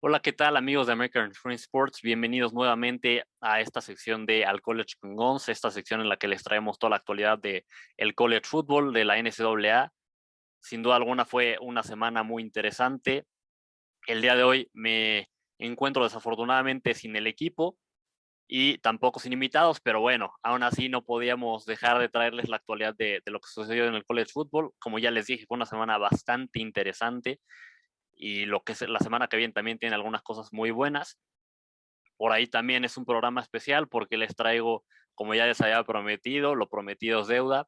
Hola, ¿qué tal amigos de American Free Sports? Bienvenidos nuevamente a esta sección de Al College con Gons, esta sección en la que les traemos toda la actualidad de el college football, de la NCAA. Sin duda alguna fue una semana muy interesante. El día de hoy me encuentro desafortunadamente sin el equipo y tampoco sin invitados, pero bueno, aún así no podíamos dejar de traerles la actualidad de lo que sucedió en el college football. Como ya les dije, fue una semana bastante interesante y lo que es la semana que viene también tiene algunas cosas muy buenas. Por ahí también es un programa especial porque les traigo, como ya les había prometido, lo prometido es deuda,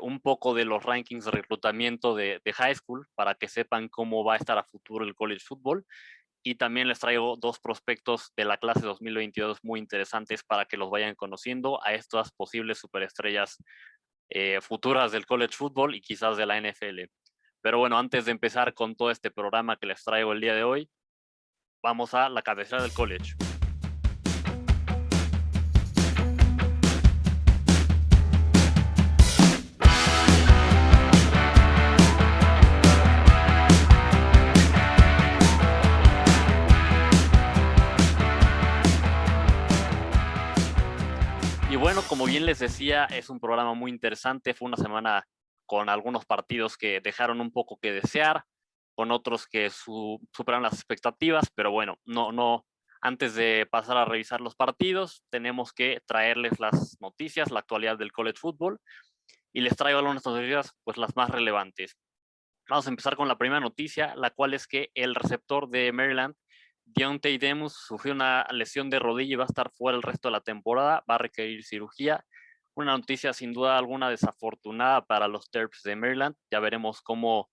un poco de los rankings de reclutamiento de high school para que sepan cómo va a estar a futuro el college football. Y también les traigo dos prospectos de la clase 2022 muy interesantes para que los vayan conociendo a estas posibles superestrellas futuras del college football y quizás de la NFL. Pero bueno, antes de empezar con todo este programa que les traigo el día de hoy, vamos a la cabecera del college. Y bueno, como bien les decía, es un programa muy interesante. Fue una semana con algunos partidos que dejaron un poco que desear, con otros que superaron las expectativas, pero bueno, no. Antes de pasar a revisar los partidos, tenemos que traerles las noticias, la actualidad del college football, y les traigo algunas noticias, pues las más relevantes. Vamos a empezar con la primera noticia, la cual es que el receptor de Maryland, Deontay Demus, sufrió una lesión de rodilla y va a estar fuera el resto de la temporada, va a requerir cirugía. Una noticia sin duda alguna desafortunada para los Terps de Maryland. Ya veremos cómo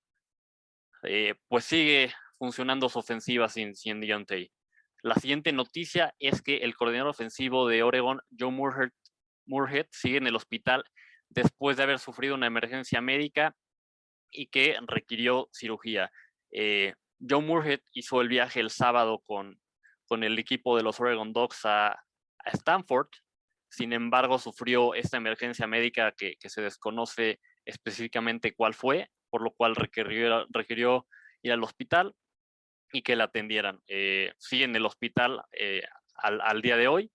pues sigue funcionando su ofensiva sin Deontay. La siguiente noticia es que el coordinador ofensivo de Oregon, Joe Moorhead, sigue en el hospital después de haber sufrido una emergencia médica y que requirió cirugía. Joe Moorhead hizo el viaje el sábado con el equipo de los Oregon Ducks a Stanford. Sin embargo, sufrió esta emergencia médica que se desconoce específicamente cuál fue, por lo cual requirió ir al hospital y que la atendieran. Sigue en el hospital al día de hoy,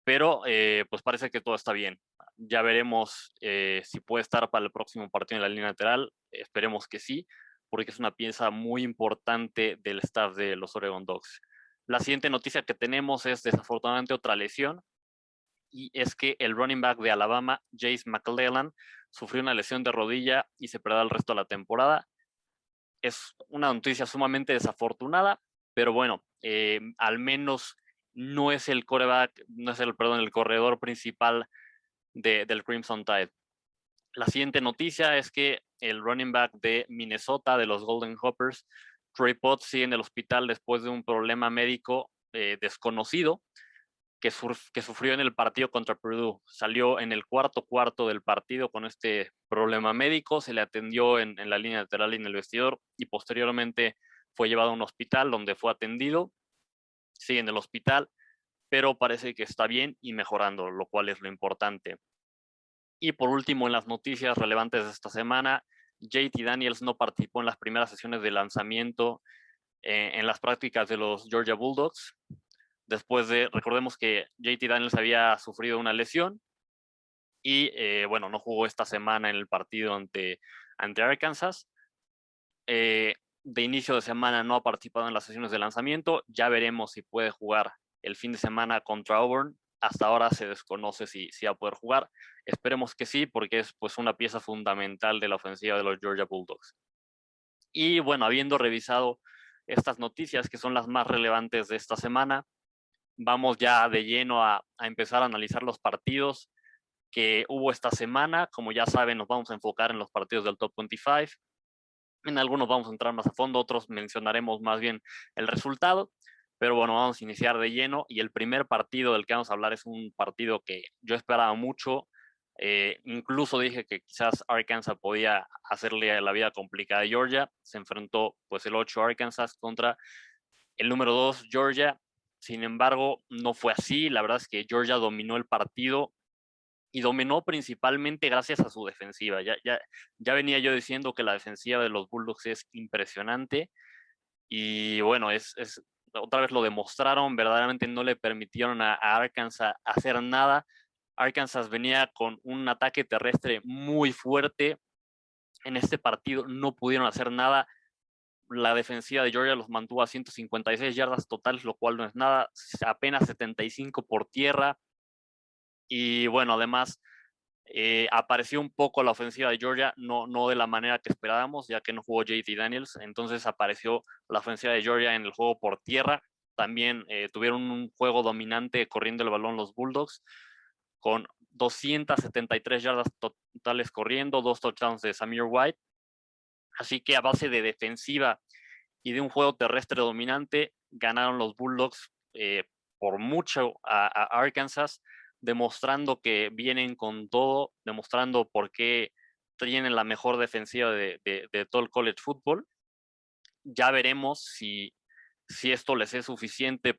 pero pues parece que todo está bien. Ya veremos si puede estar para el próximo partido en la línea lateral. Esperemos que sí, porque es una pieza muy importante del staff de los Oregon Ducks. La siguiente noticia que tenemos es desafortunadamente otra lesión, y es que el running back de Alabama, Jace McClellan, sufrió una lesión de rodilla y se perderá el resto de la temporada. Es una noticia sumamente desafortunada, pero bueno, al menos no es el coreback, no es el corredor principal del Crimson Tide. La siguiente noticia es que el running back de Minnesota, de los Golden Hoppers, Trey Potts, sigue en el hospital después de un problema médico desconocido que sufrió en el partido contra Purdue. Salió en el cuarto del partido con este problema médico, se le atendió en la línea lateral y en el vestidor y posteriormente fue llevado a un hospital donde fue atendido. Sigue en el hospital, pero parece que está bien y mejorando, lo cual es lo importante. Y por último, en las noticias relevantes de esta semana, JT Daniels no participó en las primeras sesiones de lanzamiento en las prácticas de los Georgia Bulldogs. Recordemos que JT Daniels había sufrido una lesión y bueno, no jugó esta semana en el partido ante Arkansas. De inicio de semana no ha participado en las sesiones de lanzamiento. Ya veremos si puede jugar el fin de semana contra Auburn. Hasta ahora se desconoce si va a poder jugar. Esperemos que sí, porque es pues una pieza fundamental de la ofensiva de los Georgia Bulldogs. Y bueno, habiendo revisado estas noticias que son las más relevantes de esta semana, vamos ya de lleno a empezar a analizar los partidos que hubo esta semana. Como ya saben, nos vamos a enfocar en los partidos del Top 25. En algunos vamos a entrar más a fondo, otros mencionaremos más bien el resultado. Pero bueno, vamos a iniciar de lleno. Y el primer partido del que vamos a hablar es un partido que yo esperaba mucho. Incluso dije que quizás Arkansas podía hacerle la vida complicada a Georgia. Se enfrentó pues el 8 Arkansas contra el número 2 Georgia. Sin embargo, no fue así. La verdad es que Georgia dominó el partido y dominó principalmente gracias a su defensiva. Ya venía yo diciendo que la defensiva de los Bulldogs es impresionante y bueno, otra vez lo demostraron, verdaderamente no le permitieron a Arkansas hacer nada. Arkansas venía con un ataque terrestre muy fuerte. En este partido no pudieron hacer nada. La defensiva de Georgia los mantuvo a 156 yardas totales, lo cual no es nada, apenas 75 por tierra. Y bueno, además apareció un poco la ofensiva de Georgia, no de la manera que esperábamos, ya que no jugó JT Daniels. Entonces apareció la ofensiva de Georgia en el juego por tierra. También tuvieron un juego dominante corriendo el balón los Bulldogs, con 273 yardas totales corriendo, 2 touchdowns de Samir White. Así que a base de defensiva y de un juego terrestre dominante, ganaron los Bulldogs por mucho a Arkansas, demostrando que vienen con todo, demostrando por qué tienen la mejor defensiva de todo el college football. Ya veremos si esto les es suficiente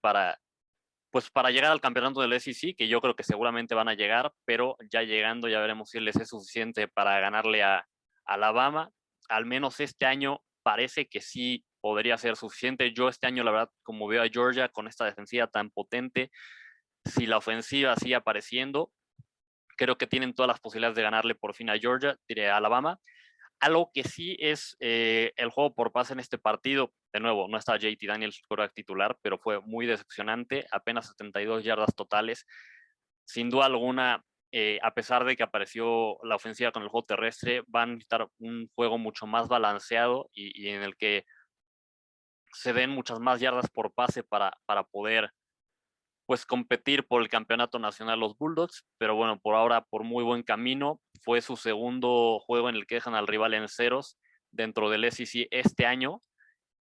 pues para llegar al campeonato del SEC, que yo creo que seguramente van a llegar, pero ya llegando ya veremos si les es suficiente para ganarle a Alabama. Al menos este año parece que sí podría ser suficiente. Yo este año, la verdad, como veo a Georgia con esta defensiva tan potente, si la ofensiva sigue apareciendo, creo que tienen todas las posibilidades de ganarle por fin a Georgia, diré a Alabama. Algo que sí es el juego por pase en este partido. De nuevo, no está JT Daniels quarterback titular, pero fue muy decepcionante. Apenas 72 yardas totales. Sin duda alguna, a pesar de que apareció la ofensiva con el juego terrestre, van a necesitar un juego mucho más balanceado y en el que se den muchas más yardas por pase para poder pues competir por el campeonato nacional los Bulldogs, pero bueno, por ahora por muy buen camino. Fue su segundo juego en el que dejan al rival en ceros dentro del SEC este año.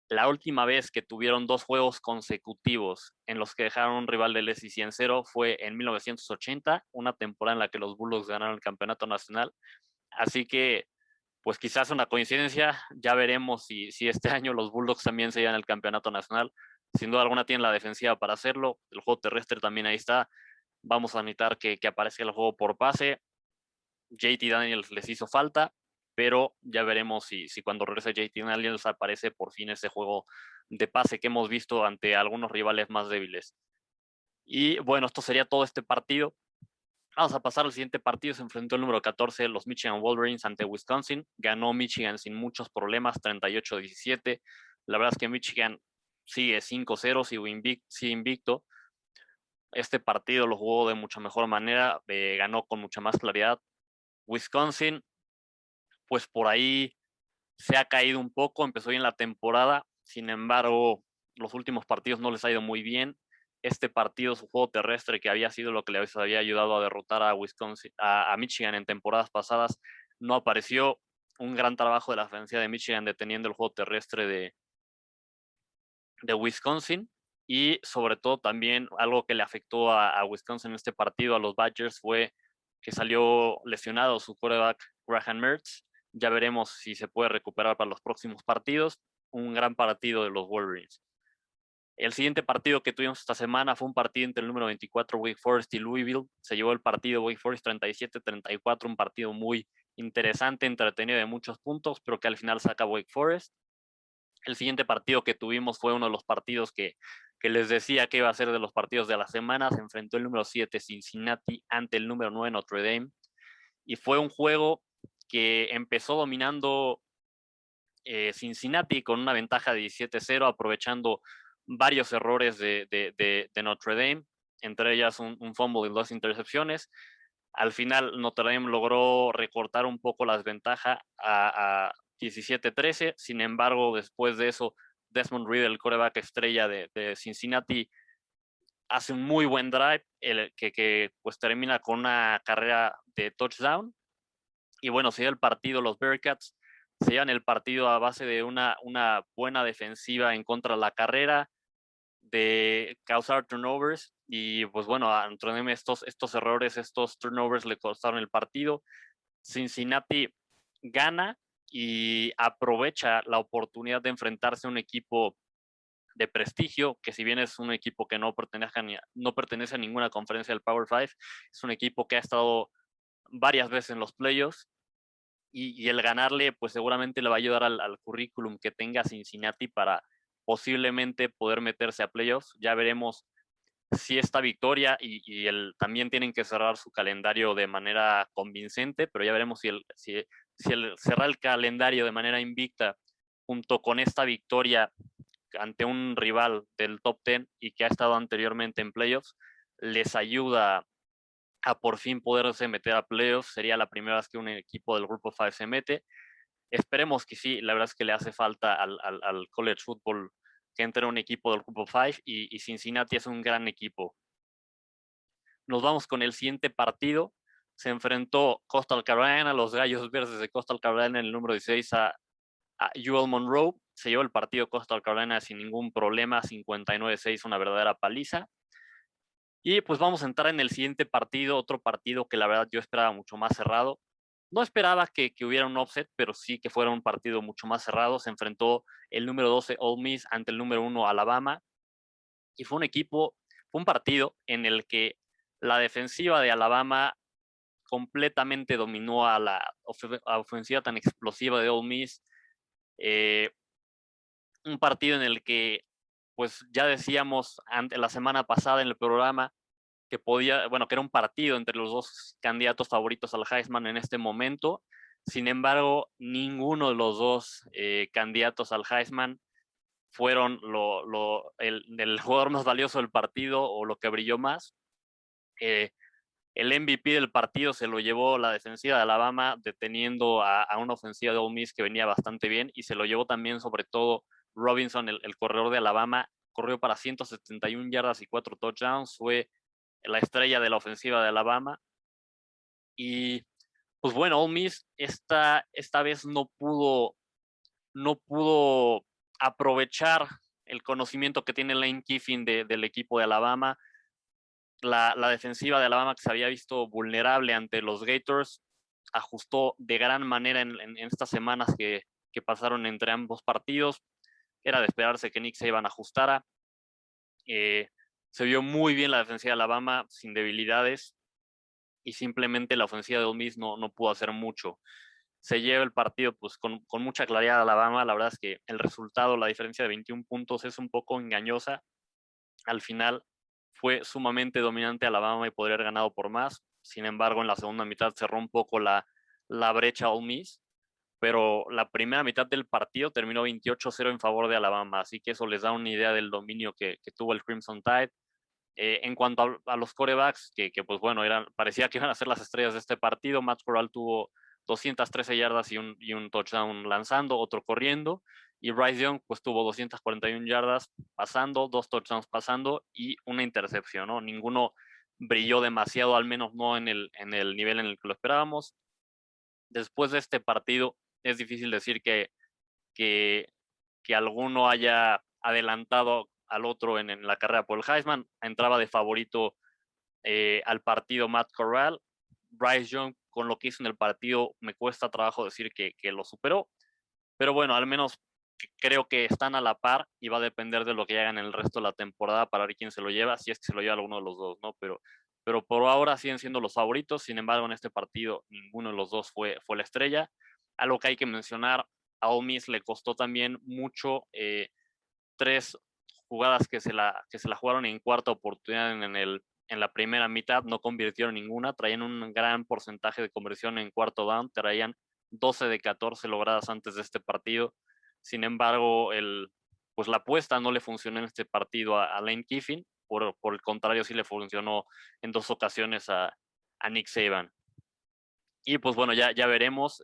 La última vez que tuvieron 2 juegos consecutivos en los que dejaron un rival del SEC en cero fue en 1980, una temporada en la que los Bulldogs ganaron el campeonato nacional. Así que, pues quizás una coincidencia, ya veremos si este año los Bulldogs también se llevan el campeonato nacional. Sin duda alguna tienen la defensiva para hacerlo, el juego terrestre también ahí está. Vamos a necesitar que aparezca el juego por pase. JT Daniels les hizo falta, pero ya veremos si cuando regrese JT Daniels aparece por fin ese juego de pase que hemos visto ante algunos rivales más débiles. Y bueno, esto sería todo este partido. Vamos a pasar al siguiente partido. Se enfrentó el número 14, los Michigan Wolverines ante Wisconsin. Ganó Michigan sin muchos problemas, 38-17. La verdad es que Michigan sigue 5-0, sigue invicto. Este partido lo jugó de mucha mejor manera, ganó con mucha más claridad. Wisconsin, pues por ahí se ha caído un poco, empezó bien la temporada, sin embargo, los últimos partidos no les ha ido muy bien. Este partido, su juego terrestre, que había sido lo que les había ayudado a derrotar a Wisconsin, a Michigan en temporadas pasadas, no apareció. Un gran trabajo de la defensa de Michigan deteniendo el juego terrestre de Wisconsin. Y sobre todo también algo que le afectó a Wisconsin en este partido, a los Badgers, fue que salió lesionado su quarterback Graham Mertz. Ya veremos si se puede recuperar para los próximos partidos. Un gran partido de los Wolverines. El siguiente partido que tuvimos esta semana fue un partido entre el número 24 Wake Forest y Louisville. Se llevó el partido Wake Forest 37-34, un partido muy interesante, entretenido de muchos puntos, pero que al final saca Wake Forest. El siguiente partido que tuvimos fue uno de los partidos que les decía que iba a ser de los partidos de la semana. Se enfrentó el número 7 Cincinnati ante el número 9 Notre Dame. Y fue un juego que empezó dominando Cincinnati con una ventaja de 17-0, aprovechando varios errores de Notre Dame, entre ellas un fumble y 2 intercepciones. Al final Notre Dame logró recortar un poco las ventajas a 17-13. Sin embargo, después de eso, Desmond Ridder, el quarterback estrella de Cincinnati, hace un muy buen drive que pues termina con una carrera de touchdown. Y bueno, sigue el partido, los Bearcats se llevan el partido a base de una buena defensiva en contra de la carrera, de causar turnovers. Y pues bueno, a Notre Dame estos errores, estos turnovers le costaron el partido. Cincinnati gana y aprovecha la oportunidad de enfrentarse a un equipo de prestigio, que si bien es un equipo que no pertenece a ninguna conferencia del Power 5, es un equipo que ha estado varias veces en los playoffs, y el ganarle pues seguramente le va a ayudar al currículum que tenga Cincinnati para posiblemente poder meterse a playoffs. Ya veremos si esta victoria también tienen que cerrar su calendario de manera convincente, pero ya veremos si el cerrar el calendario de manera invicta junto con esta victoria ante un rival del top 10 y que ha estado anteriormente en playoffs, les ayuda a por fin poderse meter a playoffs. Sería la primera vez que un equipo del grupo 5 se mete. Esperemos que sí, la verdad es que le hace falta al college football que entre un equipo del grupo 5 y Cincinnati es un gran equipo. Nos vamos con el siguiente partido. Se enfrentó Coastal Carolina, los Gallos Verdes de Coastal Carolina en el número 16 a UL Monroe. Se llevó el partido Coastal Carolina sin ningún problema, 59-6, una verdadera paliza. Y pues vamos a entrar en el siguiente partido, otro partido que la verdad yo esperaba mucho más cerrado. No esperaba que hubiera un offset, pero sí que fuera un partido mucho más cerrado. Se enfrentó el número 12 Ole Miss ante el número 1 Alabama. Y fue un partido en el que la defensiva de Alabama completamente dominó a la ofensiva tan explosiva de Ole Miss. Un partido en el que, pues ya decíamos la semana pasada en el programa, que era un partido entre los dos candidatos favoritos al Heisman en este momento. Sin embargo, ninguno de los dos candidatos al Heisman fueron el jugador más valioso del partido o lo que brilló más. El MVP del partido se lo llevó la defensiva de Alabama, deteniendo a una ofensiva de Ole Miss que venía bastante bien, y se lo llevó también sobre todo Robinson, el corredor de Alabama. Corrió para 171 yardas y 4 touchdowns, fue la estrella de la ofensiva de Alabama. Y pues bueno, Ole Miss esta vez no pudo aprovechar el conocimiento que tiene Lane Kiffin del equipo de Alabama. La defensiva de Alabama, que se había visto vulnerable ante los Gators, ajustó de gran manera en estas semanas que pasaron entre ambos partidos. Era de esperarse que Nick Saban ajustara. Se vio muy bien la defensiva de Alabama, sin debilidades, y simplemente la ofensiva de Ole Miss no pudo hacer mucho. Se lleva el partido pues con mucha claridad a Alabama. La verdad es que el resultado, la diferencia de 21 puntos es un poco engañosa. Al final fue sumamente dominante Alabama y podría haber ganado por más. Sin embargo, en la segunda mitad cerró un poco la brecha Ole Miss, pero la primera mitad del partido terminó 28-0 en favor de Alabama, así que eso les da una idea del dominio que tuvo el Crimson Tide. En cuanto a los quarterbacks, que pues bueno, parecía que iban a ser las estrellas de este partido, Matt Corral tuvo 213 yardas y un touchdown lanzando, otro corriendo, y Bryce Young pues tuvo 241 yardas pasando, 2 touchdowns pasando y una intercepción, ¿no? Ninguno brilló demasiado, al menos no en el nivel en el que lo esperábamos. Después de este partido es difícil decir que alguno haya adelantado al otro en la carrera por el Heisman. Entraba de favorito al partido Matt Corral. Bryce Young, con lo que hizo en el partido, me cuesta trabajo decir que lo superó, pero bueno, al menos creo que están a la par y va a depender de lo que hagan el resto de la temporada para ver quién se lo lleva, si es que se lo lleva alguno de los dos, ¿no? Pero por ahora siguen siendo los favoritos. Sin embargo, en este partido ninguno de los dos fue la estrella. Algo que hay que mencionar, a Ole Miss le costó también mucho 3 jugadas que se la jugaron en cuarta oportunidad en la primera mitad, no convirtieron ninguna, traían un gran porcentaje de conversión en cuarto down, traían 12 de 14 logradas antes de este partido. Sin embargo, pues la apuesta no le funcionó en este partido a Lane Kiffin, por el contrario sí le funcionó en 2 ocasiones a Nick Saban. Y pues bueno, ya veremos.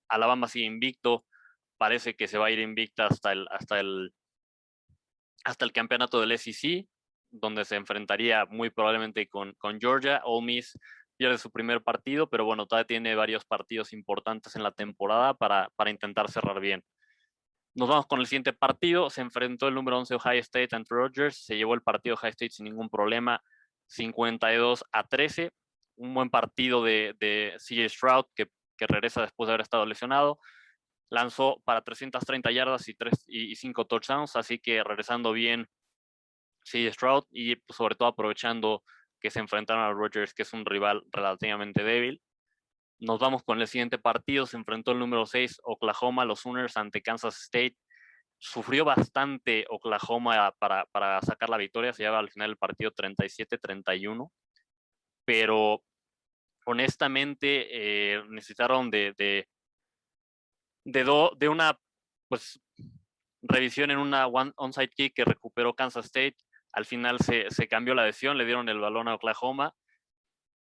Alabama sigue invicto, parece que se va a ir invicta hasta el campeonato del SEC, donde se enfrentaría muy probablemente con Georgia. Ole Miss pierde su primer partido, pero bueno, todavía tiene varios partidos importantes en la temporada para intentar cerrar bien. Nos vamos con el siguiente partido. Se enfrentó el número 11 Ohio State ante Rutgers. Se llevó el partido Ohio State sin ningún problema, 52-13. Un buen partido de CJ Stroud, que regresa después de haber estado lesionado. Lanzó para 330 yardas y 5 touchdowns, así que regresando bien CJ Stroud y pues, sobre todo aprovechando que se enfrentaron a Rutgers, que es un rival relativamente débil. Nos vamos con el siguiente partido. Se enfrentó el número 6 Oklahoma, los Sooners ante Kansas State. sufrió bastante Oklahoma para sacar la victoria, se lleva al final el partido 37-31, pero honestamente necesitaron de una pues revisión en una onside kick que recuperó Kansas State. Al final se cambió la decisión, le dieron el balón a Oklahoma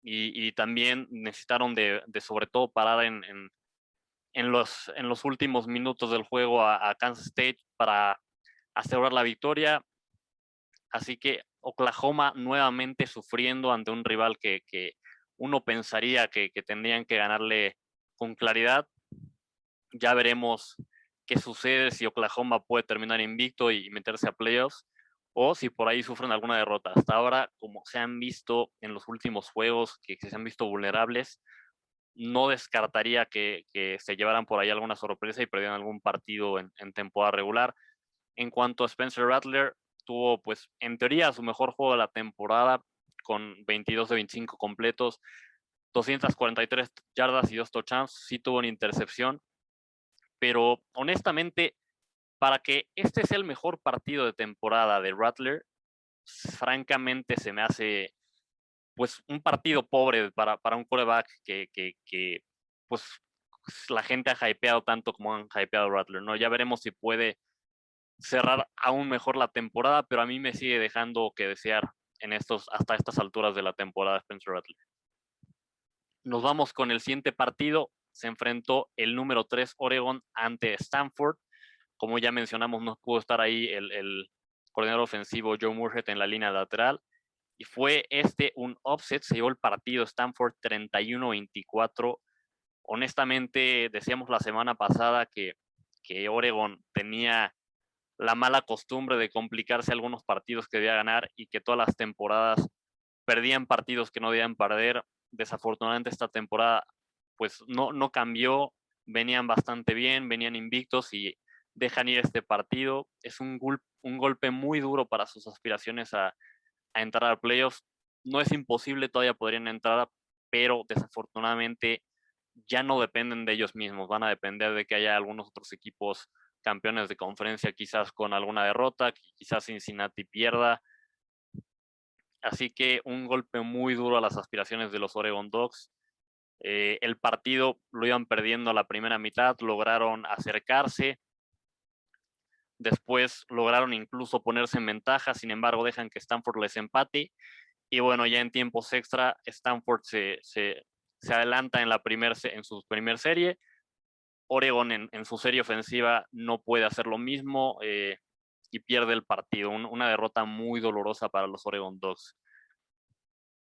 y también necesitaron de sobre todo parar en los últimos minutos del juego a Kansas State para asegurar la victoria. Así que Oklahoma nuevamente sufriendo ante un rival que uno pensaría que tendrían que ganarle con claridad. Ya veremos qué sucede, si Oklahoma puede terminar invicto y meterse a playoffs, o si por ahí sufren alguna derrota. Hasta ahora, como se han visto en los últimos juegos, que se han visto vulnerables, no descartaría que se llevaran por ahí alguna sorpresa y perdieran algún partido en temporada regular. En cuanto a Spencer Rattler, tuvo pues en teoría su mejor juego de la temporada con 22 de 25 completos, 243 yardas y 2 touchdowns. Sí tuvo una intercepción, pero honestamente, para que este sea el mejor partido de temporada de Rattler, francamente se me hace pues un partido pobre para un quarterback que pues la gente ha hypeado tanto como han hypeado a Rattler, ¿no? Ya veremos si puede cerrar aún mejor la temporada, pero a mí me sigue dejando que desear hasta estas alturas de la temporada Spencer Rattler. Nos vamos con el siguiente partido. Se enfrentó el número 3 Oregon ante Stanford. Como ya mencionamos, no pudo estar ahí el coordinador ofensivo Joe Moorhead en la línea lateral. Y fue un upset, se llevó el partido Stanford 31-24. Honestamente, decíamos la semana pasada que Oregon tenía la mala costumbre de complicarse algunos partidos que debía ganar y que todas las temporadas perdían partidos que no debían perder. Desafortunadamente esta temporada pues no cambió, venían bastante bien, venían invictos y dejan ir este partido. Es un golpe muy duro para sus aspiraciones a entrar a playoffs. No es imposible, todavía podrían entrar, pero desafortunadamente ya no dependen de ellos mismos, van a depender de que haya algunos otros equipos campeones de conferencia, quizás con alguna derrota, quizás Cincinnati pierda. Así que un golpe muy duro a las aspiraciones de los Oregon Ducks. El partido lo iban perdiendo a la primera mitad, lograron acercarse, después lograron incluso ponerse en ventaja, sin embargo dejan que Stanford les empate y bueno, ya en tiempos extra Stanford se adelanta en su primer serie. Oregon en su serie ofensiva no puede hacer lo mismo y pierde el partido. Una derrota muy dolorosa para los Oregon Ducks.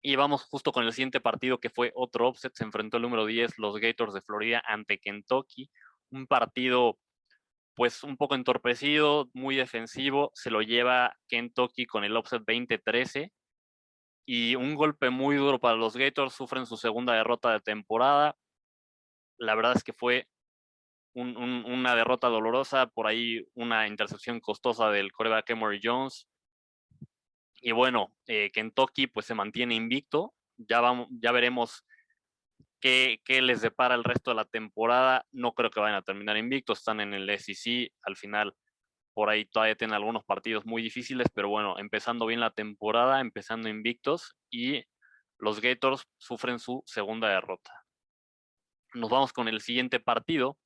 Y vamos justo con el siguiente partido, que fue otro upset. Se enfrentó el número 10, los Gators de Florida, ante Kentucky. Un partido pues un poco entorpecido, muy defensivo. Se lo lleva Kentucky con el upset 20-13. Y un golpe muy duro para los Gators. Sufren su segunda derrota de temporada. La verdad es que fue una derrota dolorosa, por ahí una intercepción costosa del quarterback Emory Jones. Y bueno, Kentucky pues se mantiene invicto. Ya veremos qué les depara el resto de la temporada. No creo que vayan a terminar invictos, están en el SEC. Al final, por ahí todavía tienen algunos partidos muy difíciles, pero bueno, empezando bien la temporada, empezando invictos, y los Gators sufren su segunda derrota. Nos vamos con el siguiente partido,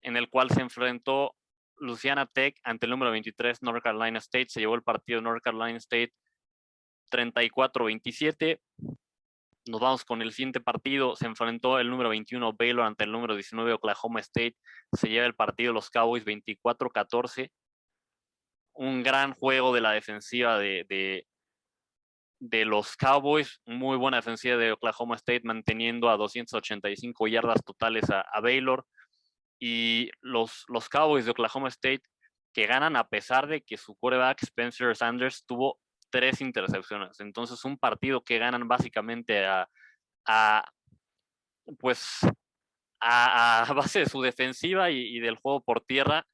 en el cual se enfrentó Louisiana Tech ante el número 23 North Carolina State. Se llevó el partido North Carolina State 34-27. Nos vamos con el siguiente partido. Se enfrentó el número 21 Baylor ante el número 19 Oklahoma State. Se lleva el partido los Cowboys 24-14. Un gran juego de la defensiva de los Cowboys. Muy buena defensiva de Oklahoma State, manteniendo a 285 yardas totales a Baylor. Y los Cowboys de Oklahoma State, que ganan a pesar de que su quarterback Spencer Sanders tuvo 3 intercepciones. Entonces un partido que ganan básicamente pues a base de su defensiva y del juego por tierra,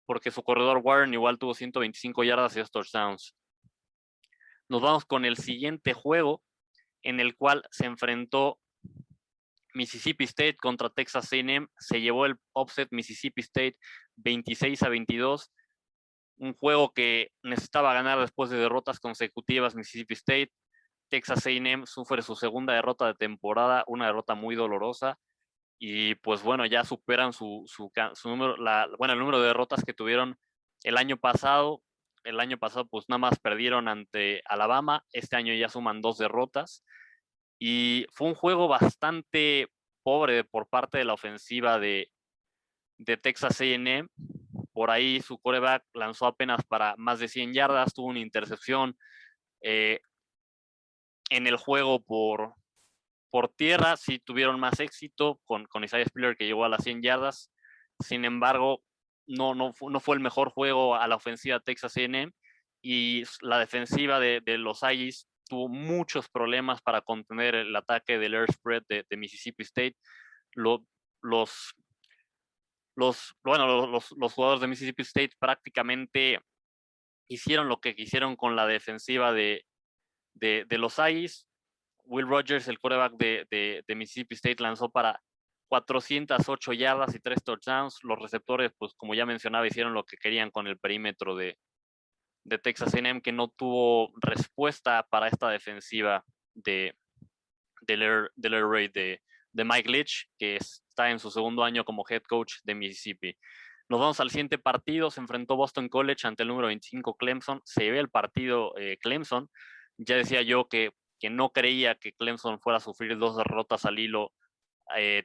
porque su corredor Warren igual tuvo 125 yardas y 2 touchdowns. Nos vamos con el siguiente juego, en el cual se enfrentó Mississippi State contra Texas A&M. Se llevó el upset Mississippi State 26-22. Un juego que necesitaba ganar después de derrotas consecutivas. Mississippi State, Texas A&M sufre su segunda derrota de temporada, una derrota muy dolorosa. Y pues bueno, ya superan su número, el número de derrotas que tuvieron el año pasado. El año pasado pues nada más perdieron ante Alabama, este año ya suman 2 derrotas. Y fue un juego bastante pobre por parte de la ofensiva de Texas A&M. Por ahí su quarterback lanzó apenas para más de 100 yardas, tuvo una intercepción. En el juego por tierra sí tuvieron más éxito con Isaiah Spiller, que llegó a las 100 yardas. Sin embargo, no fue el mejor juego a la ofensiva de Texas A&M, y la defensiva de los Aggies tuvo muchos problemas para contener el ataque del air spread de Mississippi State. Lo, los, los jugadores de Mississippi State prácticamente hicieron lo que quisieron con la defensiva de los Aggies. Will Rogers, el quarterback de Mississippi State, lanzó para 408 yardas y 3 touchdowns. Los receptores, pues como ya mencionaba, hicieron lo que querían con el perímetro de Texas A&M, que no tuvo respuesta para esta defensiva del Air Raid de Mike Leach, que está en su segundo año como head coach de Mississippi. Nos vamos al siguiente partido. Se enfrentó Boston College ante el número 25 Clemson. Se ve el partido Clemson. Ya decía yo que no creía que Clemson fuera a sufrir 2 derrotas al hilo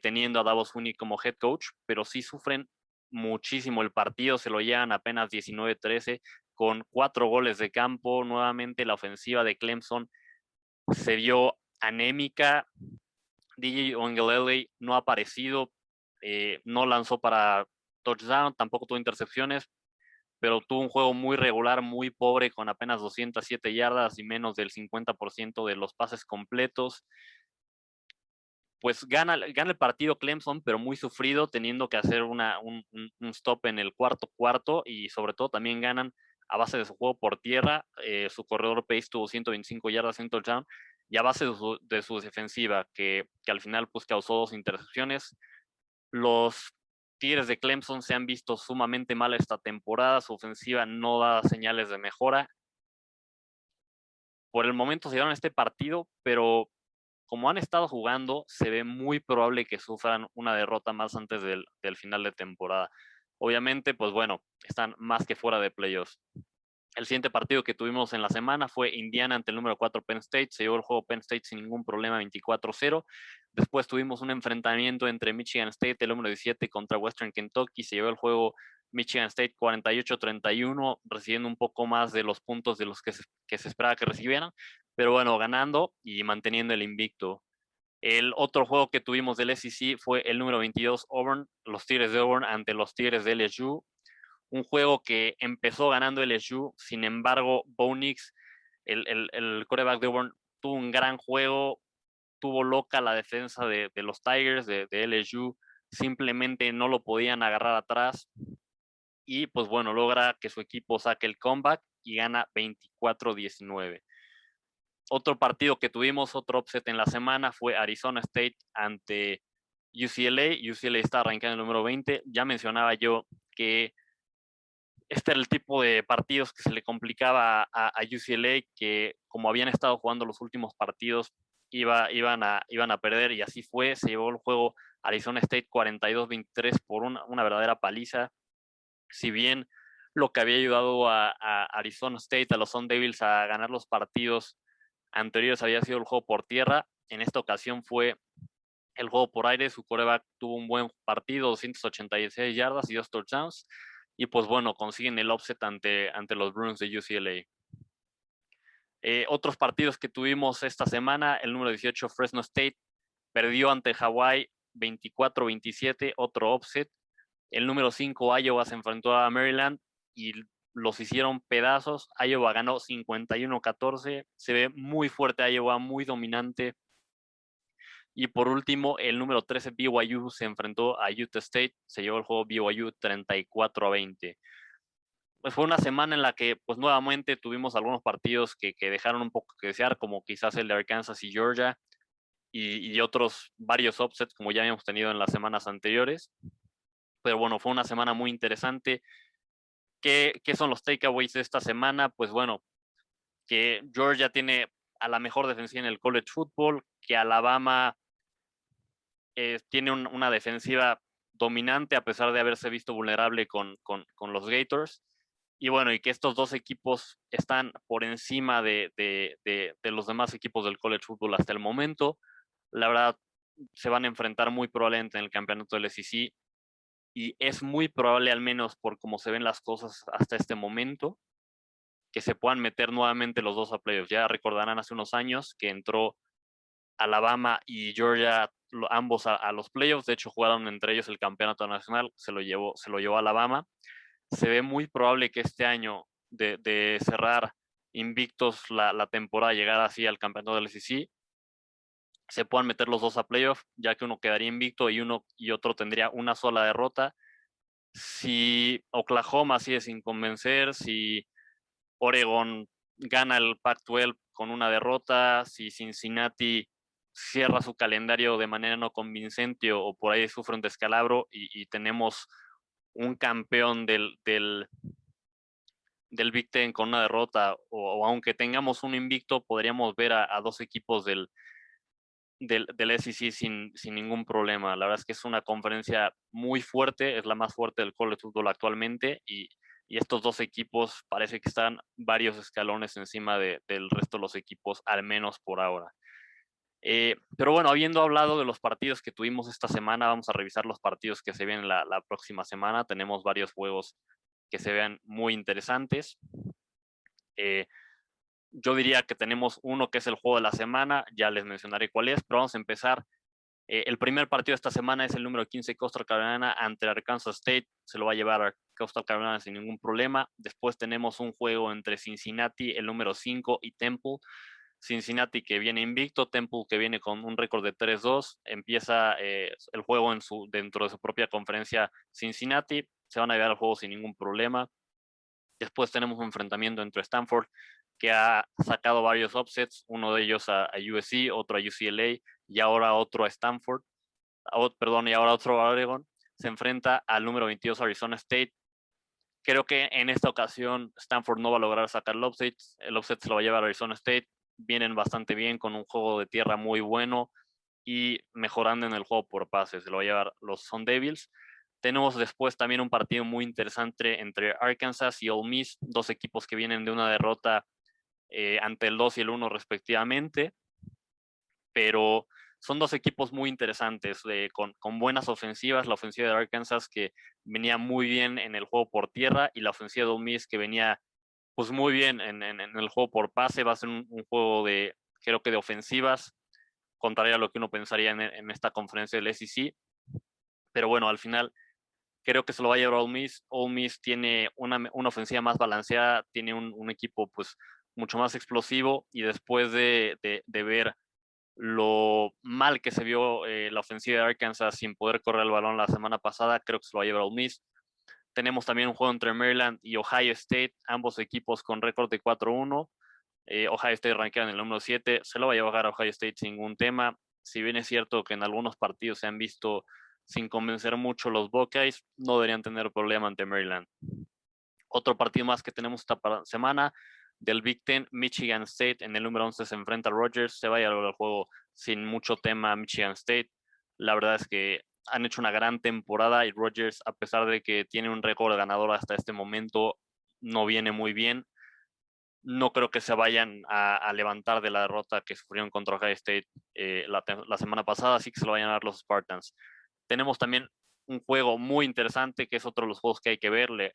teniendo a Dabo Swinney como head coach, pero sí sufren muchísimo el partido. Se lo llevan apenas 19-13 con 4 goles de campo. Nuevamente la ofensiva de Clemson se vio anémica. DJ Ongelele no ha aparecido, no lanzó para touchdown, tampoco tuvo intercepciones, pero tuvo un juego muy regular, muy pobre, con apenas 207 yardas y menos del 50% de los pases completos. Pues gana el partido Clemson, pero muy sufrido, teniendo que hacer un stop en el cuarto, y sobre todo también ganan a base de su juego por tierra. Su corredor Pace tuvo 125 yardas, un touchdown, y a base de su defensiva, que al final pues causó 2 intercepciones. Los Tigres de Clemson se han visto sumamente mal esta temporada. Su ofensiva no da señales de mejora. Por el momento se dieron este partido, pero como han estado jugando, se ve muy probable que sufran una derrota más antes del final de temporada. Obviamente, pues bueno, están más que fuera de playoffs. El siguiente partido que tuvimos en la semana fue Indiana ante el número 4 Penn State. Se llevó el juego Penn State sin ningún problema, 24-0. Después tuvimos un enfrentamiento entre Michigan State, el número 17, contra Western Kentucky. Se llevó el juego Michigan State 48-31, recibiendo un poco más de los puntos de los que se esperaba que recibieran. Pero bueno, ganando y manteniendo el invicto. El otro juego que tuvimos del SEC fue el número 22 Auburn, los Tigres de Auburn ante los Tigres de LSU. Un juego que empezó ganando LSU, sin embargo, Bo Nix, el quarterback de Auburn, tuvo un gran juego, tuvo loca la defensa de los Tigers de LSU, simplemente no lo podían agarrar atrás, y pues bueno, logra que su equipo saque el comeback y gana 24-19. Otro partido que tuvimos, otro upset en la semana, fue Arizona State ante UCLA. UCLA está arrancando el número 20. Ya mencionaba yo que este era el tipo de partidos que se le complicaba a UCLA, que como habían estado jugando los últimos partidos, iban a perder, y así fue. Se llevó el juego Arizona State 42-23 por una verdadera paliza. Si bien lo que había ayudado a Arizona State, a los Sun Devils, a ganar los partidos anteriores había sido el juego por tierra, en esta ocasión fue el juego por aire. Su quarterback tuvo un buen partido, 286 yardas y 2 touchdowns. Y pues bueno, consiguen el offset ante los Bruins de UCLA. Otros partidos que tuvimos esta semana, el número 18 Fresno State perdió ante Hawaii 24-27, otro offset. El número 5 Iowa se enfrentó a Maryland y los hicieron pedazos. Iowa ganó 51-14. Se ve muy fuerte Iowa, muy dominante. Y por último, el número 13 BYU se enfrentó a Utah State. Se llevó el juego BYU 34-20. Pues fue una semana en la que pues nuevamente tuvimos algunos partidos que dejaron un poco que desear, como quizás el de Arkansas y Georgia, y otros varios upsets como ya habíamos tenido en las semanas anteriores. Pero bueno, fue una semana muy interesante ¿Qué son los takeaways de esta semana? Pues bueno, que Georgia tiene a la mejor defensiva en el college football, que Alabama tiene una defensiva dominante a pesar de haberse visto vulnerable con los Gators. Y bueno, y que estos dos equipos están por encima de los demás equipos del college football hasta el momento. La verdad, se van a enfrentar muy probablemente en el campeonato del SEC y es muy probable, al menos por cómo se ven las cosas hasta este momento, que se puedan meter nuevamente los dos a playoffs. Ya recordarán hace unos años que entró Alabama y Georgia ambos a los playoffs. De hecho, jugaron entre ellos el campeonato nacional, se lo llevó Alabama. Se ve muy probable que este año de cerrar invictos la temporada, llegar así al campeonato del SEC, se puedan meter los dos a playoff, ya que uno quedaría invicto y uno y otro tendría una sola derrota. Si Oklahoma sigue sin convencer, si Oregon gana el Pac-12 con una derrota, si Cincinnati cierra su calendario de manera no convincente o por ahí sufre un descalabro y tenemos un campeón del Big Ten con una derrota, o aunque tengamos un invicto, podríamos ver a dos equipos del SEC sin ningún problema. La verdad es que es una conferencia muy fuerte, es la más fuerte del college football actualmente y estos dos equipos parece que están varios escalones encima del resto de los equipos, al menos por ahora. Pero bueno, habiendo hablado de los partidos que tuvimos esta semana, vamos a revisar los partidos que se vienen la próxima semana. Tenemos varios juegos que se vean muy interesantes. Yo diría que tenemos uno que es el juego de la semana, ya les mencionaré cuál es, pero vamos a empezar. El primer partido de esta semana es el número 15 Coastal Carolina ante Arkansas State. Se lo va a llevar a Coastal Carolina sin ningún problema. Después tenemos un juego entre Cincinnati, el número 5, y Temple. Cincinnati que viene invicto, Temple que viene con un récord de 3-2. Empieza el juego dentro de su propia conferencia Cincinnati. Se van a llevar al juego sin ningún problema. Después tenemos un enfrentamiento entre Stanford, que ha sacado varios upsets, uno de ellos a USC, otro a UCLA y ahora otro a Stanford, y ahora otro a Oregon. Se enfrenta al número 22 Arizona State. Creo que en esta ocasión Stanford no va a lograr sacar el upset se lo va a llevar a Arizona State. Vienen bastante bien con un juego de tierra muy bueno y mejorando en el juego por pases. Se lo va a llevar los Sun Devils. Tenemos después también un partido muy interesante entre Arkansas y Ole Miss, dos equipos que vienen de una derrota ante el 2 y el 1 respectivamente, pero son dos equipos muy interesantes, con buenas ofensivas, la ofensiva de Arkansas que venía muy bien en el juego por tierra y la ofensiva de Ole Miss que venía pues muy bien en el juego por pase. Va a ser un juego creo que de ofensivas, contrario a lo que uno pensaría en esta conferencia del SEC, pero bueno, al final creo que se lo va a llevar Ole Miss. Ole Miss tiene una ofensiva más balanceada, tiene un equipo pues mucho más explosivo y después de ver lo mal que se vio la ofensiva de Arkansas sin poder correr el balón la semana pasada, creo que se lo va a llevar Ole Miss. Tenemos también un juego entre Maryland y Ohio State, ambos equipos con récord de 4-1. Ohio State rankeado en el número 7, se lo va a llevar a Ohio State sin ningún tema. Si bien es cierto que en algunos partidos se han visto sin convencer mucho los Buckeyes, no deberían tener problema ante Maryland. Otro partido más que tenemos esta semana del Big Ten, Michigan State en el número 11 se enfrenta a Rogers, se va a llevar al juego sin mucho tema Michigan State. La verdad es que han hecho una gran temporada y Rogers, a pesar de que tiene un récord ganador hasta este momento, no viene muy bien. No creo que se vayan a levantar de la derrota que sufrieron contra Ohio State la semana pasada, así que se lo vayan a dar los Spartans. Tenemos también un juego muy interesante, que es otro de los juegos que hay que ver. Les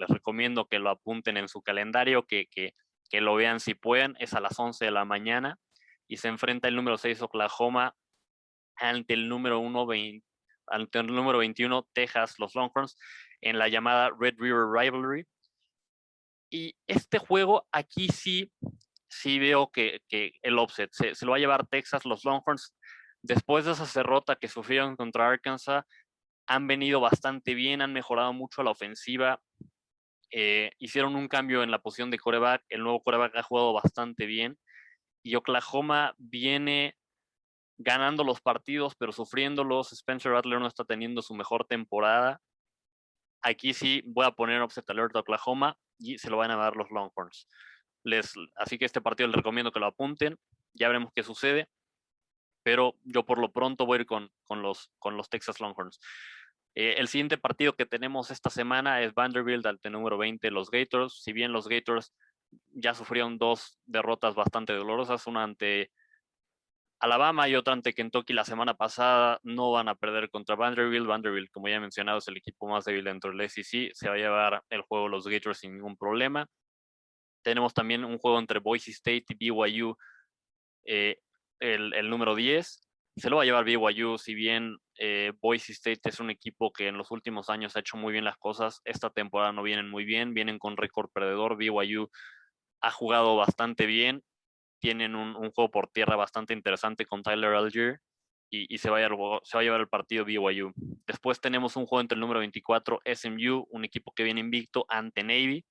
recomiendo que lo apunten en su calendario, que lo vean si pueden. Es a las 11 de la mañana y se enfrenta el número 6 Oklahoma ante el número 21 Texas, los Longhorns, en la llamada Red River Rivalry. Y este juego aquí sí veo que el offset se lo va a llevar Texas. Los Longhorns, después de esa derrota que sufrieron contra Arkansas, han venido bastante bien, han mejorado mucho la ofensiva. Hicieron un cambio en la posición de quarterback. El nuevo quarterback ha jugado bastante bien. Y Oklahoma viene ganando los partidos, pero sufriéndolos. Spencer Rattler no está teniendo su mejor temporada. aquí sí voy a poner upset alert a Oklahoma y se lo van a dar los Longhorns. Así que este partido les recomiendo que lo apunten. Ya veremos qué sucede. Pero yo por lo pronto voy a ir con los Texas Longhorns. El siguiente partido que tenemos esta semana es Vanderbilt ante número 20, los Gators. Si bien los Gators ya sufrieron 2 derrotas bastante dolorosas, una ante Alabama y otra ante Kentucky la semana pasada, no van a perder contra Vanderbilt. Vanderbilt, como ya he mencionado, es el equipo más débil dentro del SEC. Se va a llevar el juego los Gators sin ningún problema. Tenemos también un juego entre Boise State y BYU, eh, el número 10. Se lo va a llevar BYU, si bien Boise State es un equipo que en los últimos años ha hecho muy bien las cosas. Esta temporada no vienen muy bien, vienen con récord perdedor. BYU ha jugado bastante bien, tienen un juego por tierra bastante interesante con Tyler Algier y se va a llevar el partido BYU. Después tenemos un juego entre el número 24, SMU, un equipo que viene invicto ante Navy,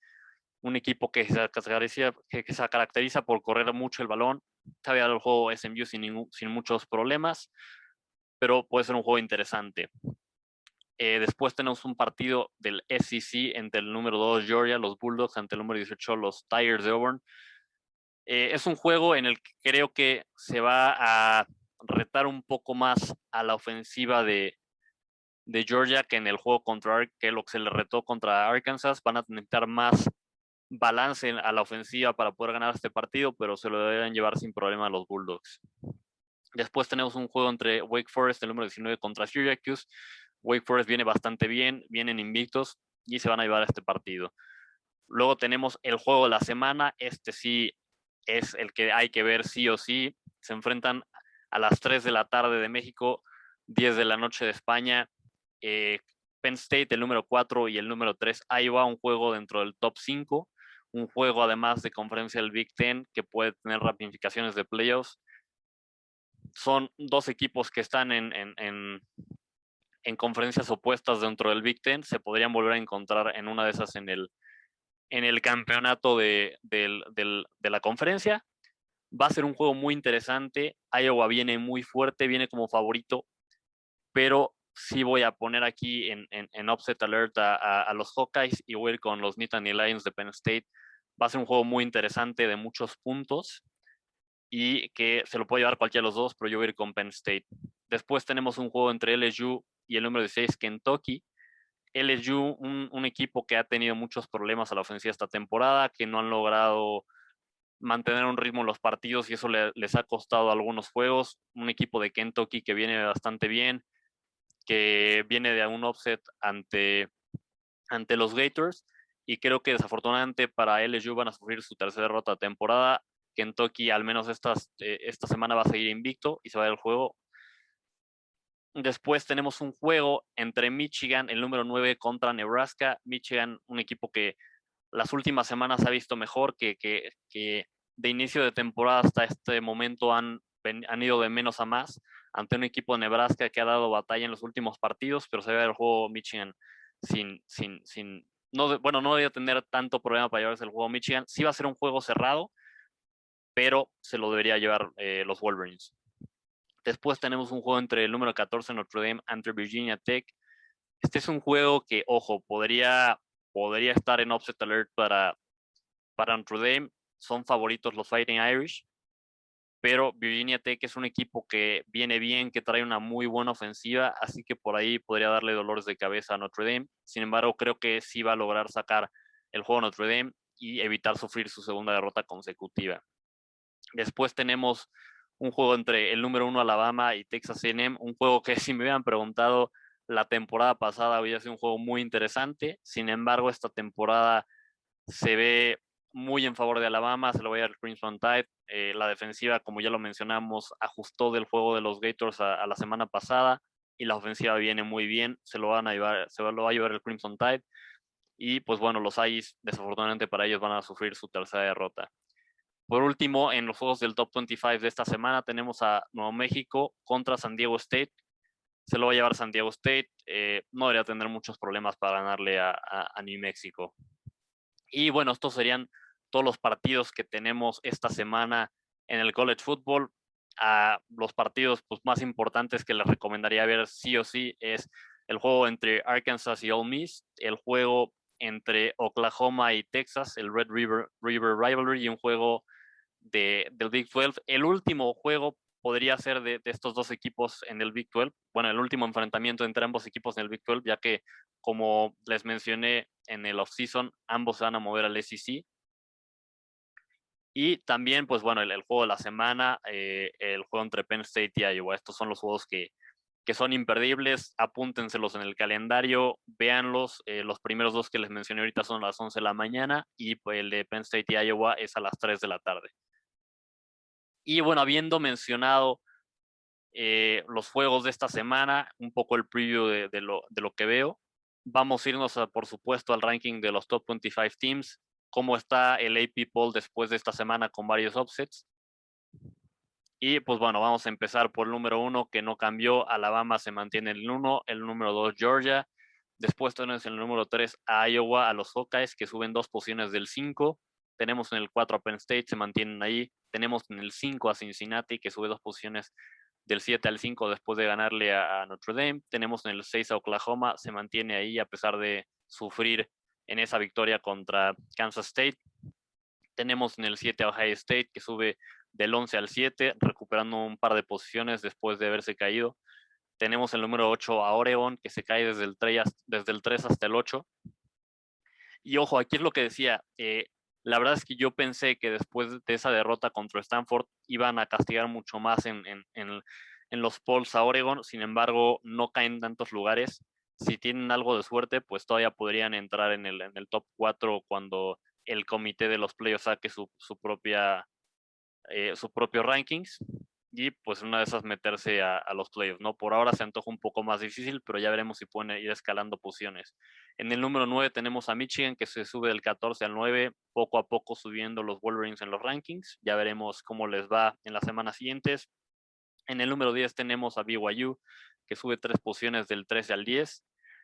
un equipo que se caracteriza por correr mucho el balón. Se va a llevar el juego SMU sin muchos problemas, pero puede ser un juego interesante. Después tenemos un partido del SEC entre el número 2 Georgia, los Bulldogs, ante el número 18 los Tigers de Auburn. Es un juego en el que creo que se va a retar un poco más a la ofensiva de Georgia que en el juego contra que lo que se le retó contra Arkansas. Van a necesitar más balance a la ofensiva para poder ganar este partido, pero se lo deben llevar sin problema a los Bulldogs. Después tenemos un juego entre Wake Forest, el número 19, contra Syracuse. Wake Forest viene bastante bien, vienen invictos y se van a llevar a este partido. Luego tenemos el juego de la semana. Este sí es el que hay que ver sí o sí. Se enfrentan a las 3 de la tarde de México, 10 de la noche de España. Penn State, el número 4 y el número 3. Ahí va un juego dentro del top 5. Un juego además de conferencia del Big Ten que puede tener ramificaciones de playoffs. Son 2 equipos que están en conferencias opuestas dentro del Big Ten. Se podrían volver a encontrar en una de esas en el campeonato de la conferencia. Va a ser un juego muy interesante. Iowa viene muy fuerte, viene como favorito, pero sí voy a poner aquí en upset alert a los Hawkeyes y voy a ir con los Nittany Lions de Penn State. Va a ser un juego muy interesante de muchos puntos y que se lo puede llevar cualquiera de los dos, pero yo voy a ir con Penn State. Después tenemos un juego entre LSU y el número 16, Kentucky. LSU, un equipo que ha tenido muchos problemas a la ofensiva esta temporada, que no han logrado mantener un ritmo en los partidos y eso les ha costado algunos juegos. Un equipo de Kentucky que viene bastante bien, que viene de un offset ante los Gators y creo que desafortunadamente para LSU van a sufrir su tercera derrota de temporada. Kentucky al menos esta semana va a seguir invicto y se va a ir al juego. Después tenemos un juego entre Michigan, el número 9, contra Nebraska. Michigan, un equipo que las últimas semanas ha visto mejor, que de inicio de temporada hasta este momento han ido de menos a más ante un equipo de Nebraska que ha dado batalla en los últimos partidos, pero se ve el juego Michigan no debería tener tanto problema para llevarse el juego Michigan. Sí va a ser un juego cerrado, pero se lo debería llevar los Wolverines. Después tenemos un juego entre el número 14 Notre Dame ante Virginia Tech. Este es un juego que, ojo, podría estar en upset alert para Notre Dame. Son favoritos los Fighting Irish, pero Virginia Tech es un equipo que viene bien, que trae una muy buena ofensiva, así que por ahí podría darle dolores de cabeza a Notre Dame. Sin embargo, creo que sí va a lograr sacar el juego Notre Dame y evitar sufrir su segunda derrota consecutiva. Después tenemos un juego entre el número 1 Alabama y Texas A&M, un juego que si me hubieran preguntado la temporada pasada hubiera sido un juego muy interesante. Sin embargo, esta temporada se ve muy en favor de Alabama, se lo va a dar Crimson Tide. La defensiva, como ya lo mencionamos, ajustó del juego de los Gators a la semana pasada y la ofensiva viene muy bien, se lo va a llevar el Crimson Tide. Y pues bueno, los Aggies, desafortunadamente para ellos, van a sufrir su tercera derrota. Por último, en los juegos del Top 25 de esta semana tenemos a Nuevo México contra San Diego State. Se lo va a llevar San Diego State. No debería tener muchos problemas para ganarle a New Mexico. Y bueno, estos serían todos los partidos que tenemos esta semana en el college football. Los partidos pues, más importantes que les recomendaría ver sí o sí es el juego entre Arkansas y Ole Miss, el juego entre Oklahoma y Texas, el Red River Rivalry, y un juego del Big 12. El último juego podría ser de estos dos equipos en el Big 12. Bueno, el último enfrentamiento entre ambos equipos en el Big 12, ya que, como les mencioné en el offseason, ambos se van a mover al SEC. Y también, pues bueno, el juego de la semana, el juego entre Penn State y Iowa. Estos son los juegos que son imperdibles, apúntenselos en el calendario, véanlos. Los primeros dos que les mencioné ahorita son a las 11 de la mañana y pues, el de Penn State y Iowa es a las 3 de la tarde. Y bueno, habiendo mencionado los juegos de esta semana, un poco el preview de lo que veo, vamos a irnos, por supuesto, al ranking de los top 25 teams, cómo está el AP poll después de esta semana con varios upsets. Y pues bueno, vamos a empezar por el número 1, que no cambió. Alabama se mantiene en el 1, el número 2 Georgia. Después tenemos en el número 3 a Iowa, a los Hawkeyes, que suben 2 posiciones del 5. Tenemos en el 4 a Penn State, se mantienen ahí. Tenemos en el 5 a Cincinnati, que sube 2 posiciones del 7 al 5 después de ganarle a Notre Dame. Tenemos en el 6 a Oklahoma, se mantiene ahí a pesar de sufrir en esa victoria contra Kansas State. Tenemos en el 7 a Ohio State, que sube del 11 al 7, recuperando un par de posiciones después de haberse caído. Tenemos el número 8 a Oregon, que se cae desde el 3 hasta el 8. Y ojo, aquí es lo que decía, la verdad es que yo pensé que después de esa derrota contra Stanford iban a castigar mucho más en los polls a Oregon. Sin embargo, no caen en tantos lugares. Si tienen algo de suerte, pues todavía podrían entrar en el top 4 cuando el comité de los playoffs saque su propio rankings y pues una de esas meterse a los playoffs, ¿no? Por ahora se antoja un poco más difícil, pero ya veremos si pueden ir escalando posiciones. En el número 9 tenemos a Michigan, que se sube del 14 al 9, poco a poco subiendo los Wolverines en los rankings. Ya veremos cómo les va en las semanas siguientes. En el número 10 tenemos a BYU, que sube 3 posiciones del 13 al 10.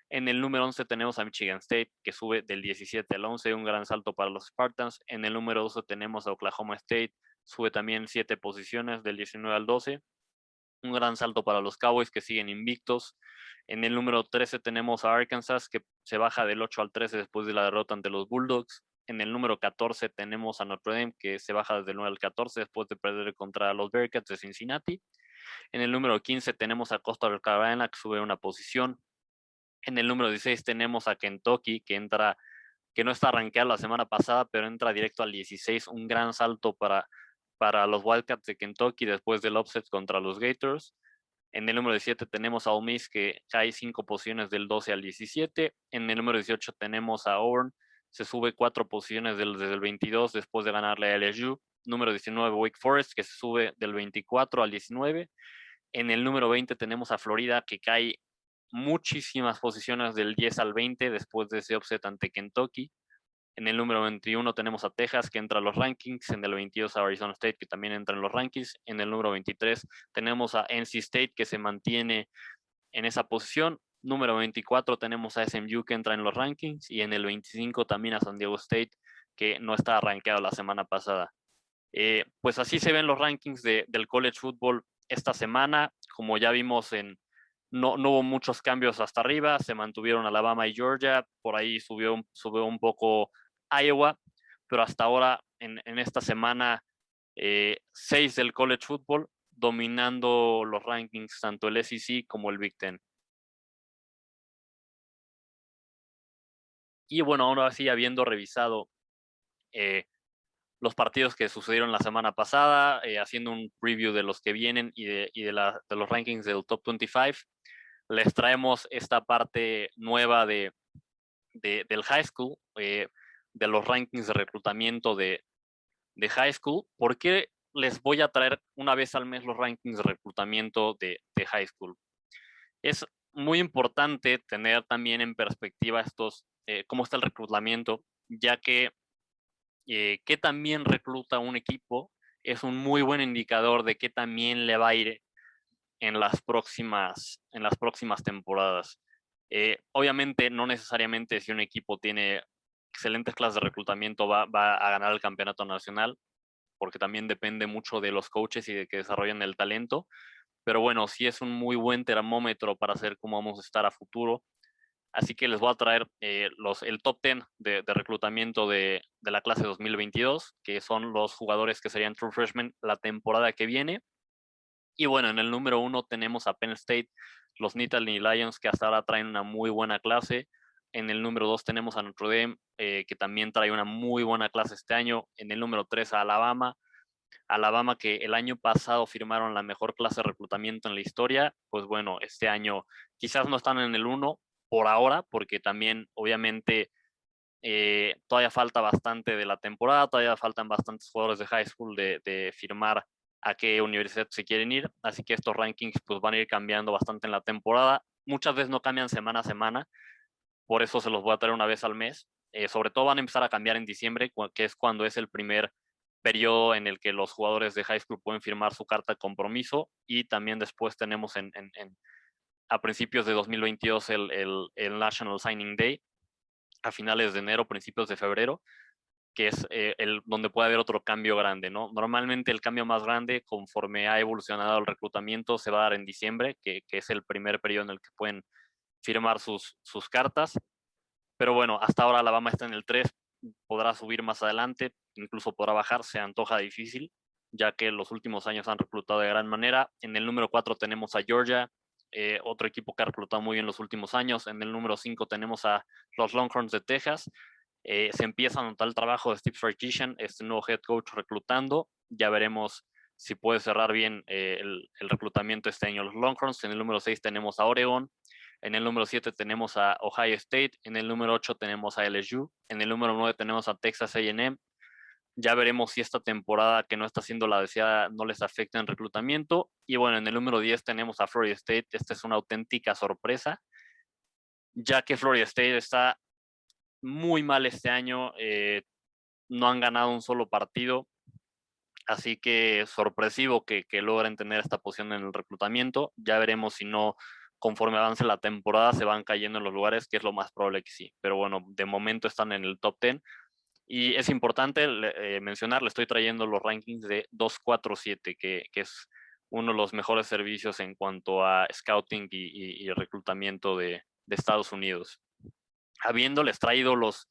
En el número 11 tenemos a Michigan State, que sube del 17 al 11, un gran salto para los Spartans. En el número 12 tenemos a Oklahoma State, sube también 7 posiciones del 19 al 12. Un gran salto para los Cowboys, que siguen invictos. En el número 13 tenemos a Arkansas, que se baja del 8 al 13 después de la derrota ante los Bulldogs. En el número 14 tenemos a Notre Dame, que se baja desde el 9 al 14 después de perder contra los Bearcats de Cincinnati. En el número 15 tenemos a Coastal Carolina, que sube una posición. En el número 16 tenemos a Kentucky, que no está rankeado la semana pasada, pero entra directo al 16, un gran salto para los Wildcats de Kentucky después del upset contra los Gators. En el número 17 tenemos a Ole Miss, que cae 5 posiciones del 12 al 17. En el número 18 tenemos a Auburn, se sube 4 posiciones desde el 22 después de ganarle a LSU. Número 19, Wake Forest, que se sube del 24 al 19. En el número 20 tenemos a Florida, que cae muchísimas posiciones del 10 al 20 después de ese upset ante Kentucky. En el número 21 tenemos a Texas, que entra a los rankings. En el 22 a Arizona State, que también entra en los rankings. En el número 23 tenemos a NC State, que se mantiene en esa posición. Número 24 tenemos a SMU, que entra en los rankings. Y en el 25 también a San Diego State, que no está rankeado la semana pasada. Pues así se ven los rankings del college football esta semana. Como ya vimos, no hubo muchos cambios hasta arriba, se mantuvieron Alabama y Georgia, por ahí subió un poco Iowa, pero hasta ahora en esta semana 6 del college football, dominando los rankings tanto el SEC como el Big Ten. Y bueno, ahora sí, habiendo revisado los partidos que sucedieron la semana pasada, haciendo un preview de los que vienen y de los rankings del Top 25, les traemos esta parte nueva del high school, de los rankings de reclutamiento de high school. ¿Por qué les voy a traer una vez al mes los rankings de reclutamiento de high school? Es muy importante tener también en perspectiva cómo está el reclutamiento, ya que qué también recluta un equipo es un muy buen indicador de qué también le va a ir en las próximas temporadas. Obviamente, no necesariamente si un equipo tiene excelentes clases de reclutamiento va a ganar el campeonato nacional, porque también depende mucho de los coaches y de que desarrollen el talento. pero bueno, sí es un muy buen termómetro para saber cómo vamos a estar a futuro. Así que les voy a traer el top 10 de reclutamiento de la clase 2022, que son los jugadores que serían True Freshmen la temporada que viene. Y bueno, en el número 1 tenemos a Penn State, los Nittany Lions, que hasta ahora traen una muy buena clase. En el número 2 tenemos a Notre Dame, que también trae una muy buena clase este año. En el número 3 a Alabama. Alabama, que el año pasado firmaron la mejor clase de reclutamiento en la historia. Pues bueno, este año quizás no están en el 1 por ahora, porque también obviamente todavía falta bastante de la temporada, todavía faltan bastantes jugadores de high school de firmar a qué universidad se quieren ir, así que estos rankings pues van a ir cambiando bastante en la temporada. Muchas veces no cambian semana a semana, por eso se los voy a traer una vez al mes. Sobre todo van a empezar a cambiar en diciembre, que es cuando es el primer periodo en el que los jugadores de high school pueden firmar su carta de compromiso, y también después tenemos a principios de 2022 el National Signing Day, a finales de enero, principios de febrero, que es donde puede haber otro cambio grande, ¿no? Normalmente el cambio más grande, conforme ha evolucionado el reclutamiento, se va a dar en diciembre, que es el primer periodo en el que pueden firmar sus cartas. Pero bueno, hasta ahora Alabama está en el 3, podrá subir más adelante, incluso podrá bajar, se antoja difícil, ya que los últimos años han reclutado de gran manera. En el número 4 tenemos a Georgia, otro equipo que ha reclutado muy bien los últimos años. En el número 5 tenemos a los Longhorns de Texas. Se empieza a notar el trabajo de Steve Sarkisian, este nuevo head coach reclutando. Ya veremos si puede cerrar bien el reclutamiento este año los Longhorns. En el número 6 tenemos a Oregon. En el número 7 tenemos a Ohio State. En el número 8 tenemos a LSU. En el número 9 tenemos a Texas A&M. Ya veremos si esta temporada, que no está siendo la deseada, no les afecta en reclutamiento. Y bueno, en el número 10 tenemos a Florida State. Esta es una auténtica sorpresa, ya que Florida State está muy mal este año. No han ganado un solo partido. Así que sorpresivo que logren tener esta posición en el reclutamiento. Ya veremos si no, conforme avance la temporada, se van cayendo en los lugares, que es lo más probable que sí. Pero bueno, de momento están en el top 10. Y es importante mencionar, le estoy trayendo los rankings de 247, que es uno de los mejores servicios en cuanto a scouting y reclutamiento de Estados Unidos. Habiéndoles traído los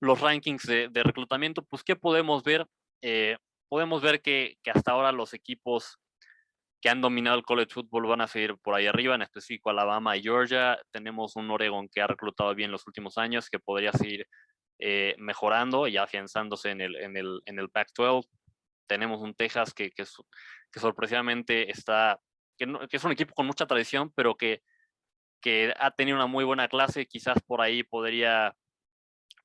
rankings de reclutamiento, pues ¿qué podemos ver? Podemos ver que hasta ahora los equipos que han dominado el college football van a seguir por ahí arriba, en específico Alabama y Georgia. Tenemos un Oregon que ha reclutado bien los últimos años, que podría seguir mejorando y afianzándose en el Pac-12. Tenemos un Texas que sorpresivamente está, que es un equipo con mucha tradición, pero que ha tenido una muy buena clase. Quizás por ahí podría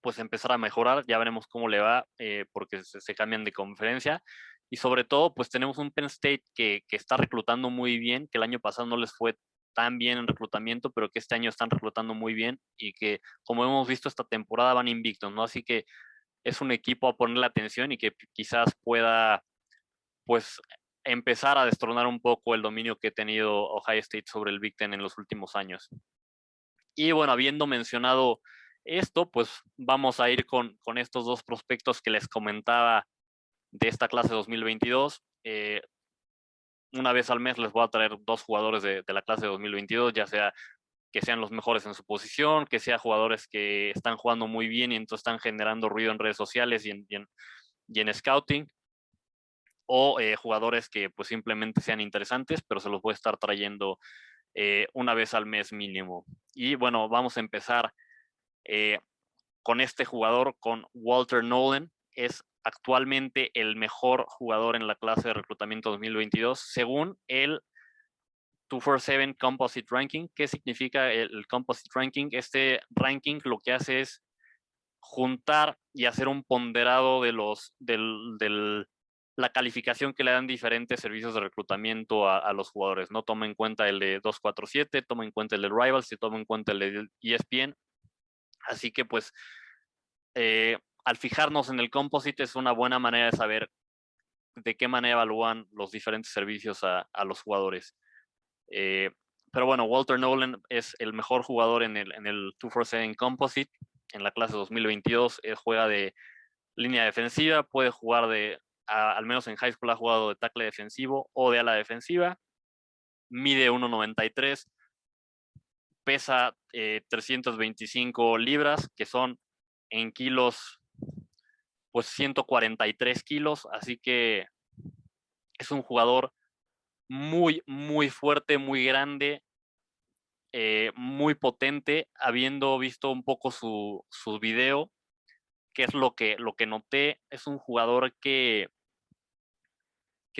pues empezar a mejorar. Ya veremos cómo le va, porque se cambian de conferencia. Y sobre todo, pues tenemos un Penn State que está reclutando muy bien, que el año pasado no les fue tan bien en reclutamiento, pero que este año están reclutando muy bien y que, como hemos visto esta temporada, van invictos, ¿no? Así que es un equipo a ponerle atención y que quizás pueda, pues, empezar a destronar un poco el dominio que ha tenido Ohio State sobre el Big Ten en los últimos años. Y bueno, habiendo mencionado esto, pues vamos a ir con estos dos prospectos que les comentaba de esta clase 2022. Una vez al mes les voy a traer dos jugadores de la clase 2022, ya sea que sean los mejores en su posición, que sean jugadores que están jugando muy bien y entonces están generando ruido en redes sociales y en scouting, o jugadores que pues simplemente sean interesantes, pero se los voy a estar trayendo una vez al mes mínimo. Y bueno, vamos a empezar eh, con este jugador, con Walter Nolen. Es actualmente el mejor jugador en la clase de reclutamiento 2022, según el 247 Composite Ranking. ¿Qué significa el Composite Ranking? Este ranking lo que hace es juntar y hacer un ponderado de la calificación que le dan diferentes servicios de reclutamiento a los jugadores. No toma en cuenta el de 247, toma en cuenta el de Rivals y toma en cuenta el de ESPN. Así que pues al fijarnos en el composite es una buena manera de saber de qué manera evalúan los diferentes servicios a los jugadores. Pero bueno, Walter Nolen es el mejor jugador en el 247 Composite en la clase 2022. Él juega de línea defensiva, puede jugar al menos en high school ha jugado de tackle defensivo o de ala defensiva. mide 1,93, pesa 325 libras, que son en kilos, pues 143 kilos, así que es un jugador muy, muy fuerte, muy grande, muy potente. Habiendo visto un poco su video, que es lo que noté, es un jugador que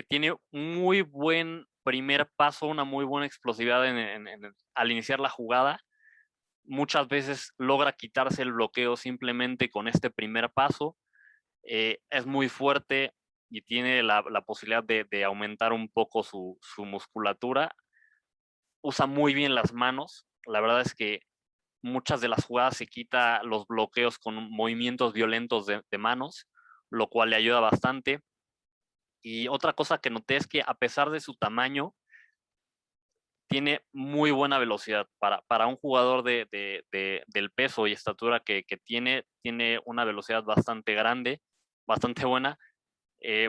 tiene un muy buen primer paso, una muy buena explosividad al iniciar la jugada. Muchas veces logra quitarse el bloqueo simplemente con este primer paso. Es muy fuerte y tiene la posibilidad de aumentar un poco su musculatura. Usa muy bien las manos. La verdad es que muchas de las jugadas se quita los bloqueos con movimientos violentos de manos, lo cual le ayuda bastante. Y otra cosa que noté es que a pesar de su tamaño, tiene muy buena velocidad. Para un jugador del peso y estatura que tiene una velocidad bastante grande, bastante buena.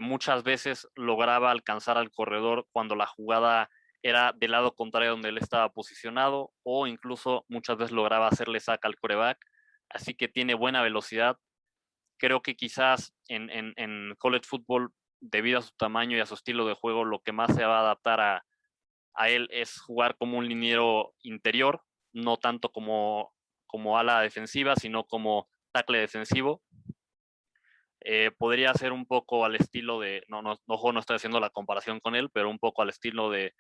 Muchas veces lograba alcanzar al corredor cuando la jugada era del lado contrario donde él estaba posicionado, o incluso muchas veces lograba hacerle saca al quarterback. Así que tiene buena velocidad. Creo que quizás en college football, debido a su tamaño y a su estilo de juego, lo que más se va a adaptar a él es jugar como un liniero interior, no tanto como ala defensiva, sino como tackle defensivo. Podría ser un poco al estilo de, no estoy haciendo la comparación con él, pero un poco al estilo de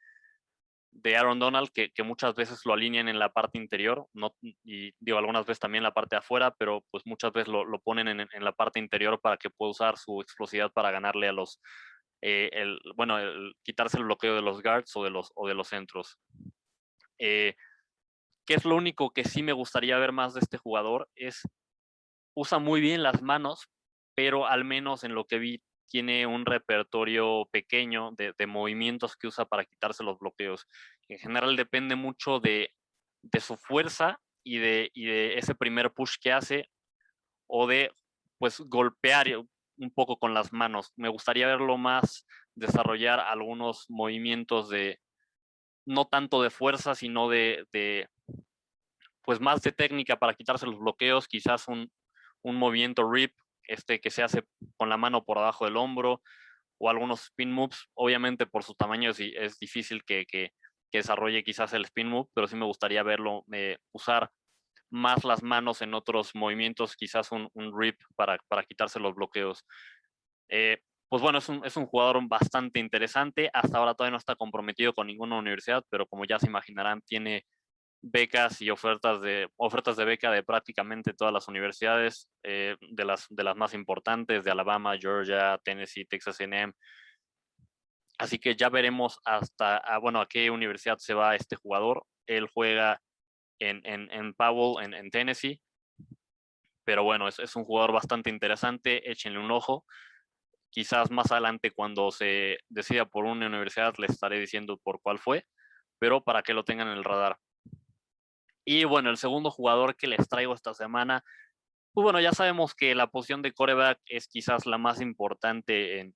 Aaron Donald, que muchas veces lo alinean en la parte interior, no, y digo, algunas veces también en la parte de afuera, pero pues muchas veces lo ponen en la parte interior para que pueda usar su explosividad para ganarle a los, quitarse el bloqueo de los guards o de los centros. ¿Qué es lo único que sí me gustaría ver más de este jugador? Usa muy bien las manos, pero al menos en lo que vi, tiene un repertorio pequeño de movimientos que usa para quitarse los bloqueos. En general depende mucho de su fuerza y de ese primer push que hace, o de pues golpear un poco con las manos. Me gustaría verlo más desarrollar algunos movimientos no tanto de fuerza, sino pues más de técnica para quitarse los bloqueos, quizás un movimiento rip, que se hace con la mano por abajo del hombro, o algunos spin moves. Obviamente por su tamaño es difícil que desarrolle quizás el spin move, pero sí me gustaría verlo usar más las manos en otros movimientos, quizás un rip para quitarse los bloqueos. Eh, pues bueno, es un jugador bastante interesante. Hasta ahora todavía no está comprometido con ninguna universidad, pero como ya se imaginarán, tiene becas y ofertas de beca de prácticamente todas las universidades, de las más importantes, de Alabama, Georgia, Tennessee, Texas A&M. Así que ya veremos a qué universidad se va este jugador. Él juega en Powell, en Tennessee, pero bueno, es un jugador bastante interesante. Échenle un ojo. Quizás más adelante, cuando se decida por una universidad, les estaré diciendo por cuál fue, pero para que lo tengan en el radar. Y bueno, el segundo jugador que les traigo esta semana, pues bueno, ya sabemos que la posición de quarterback es quizás la más importante en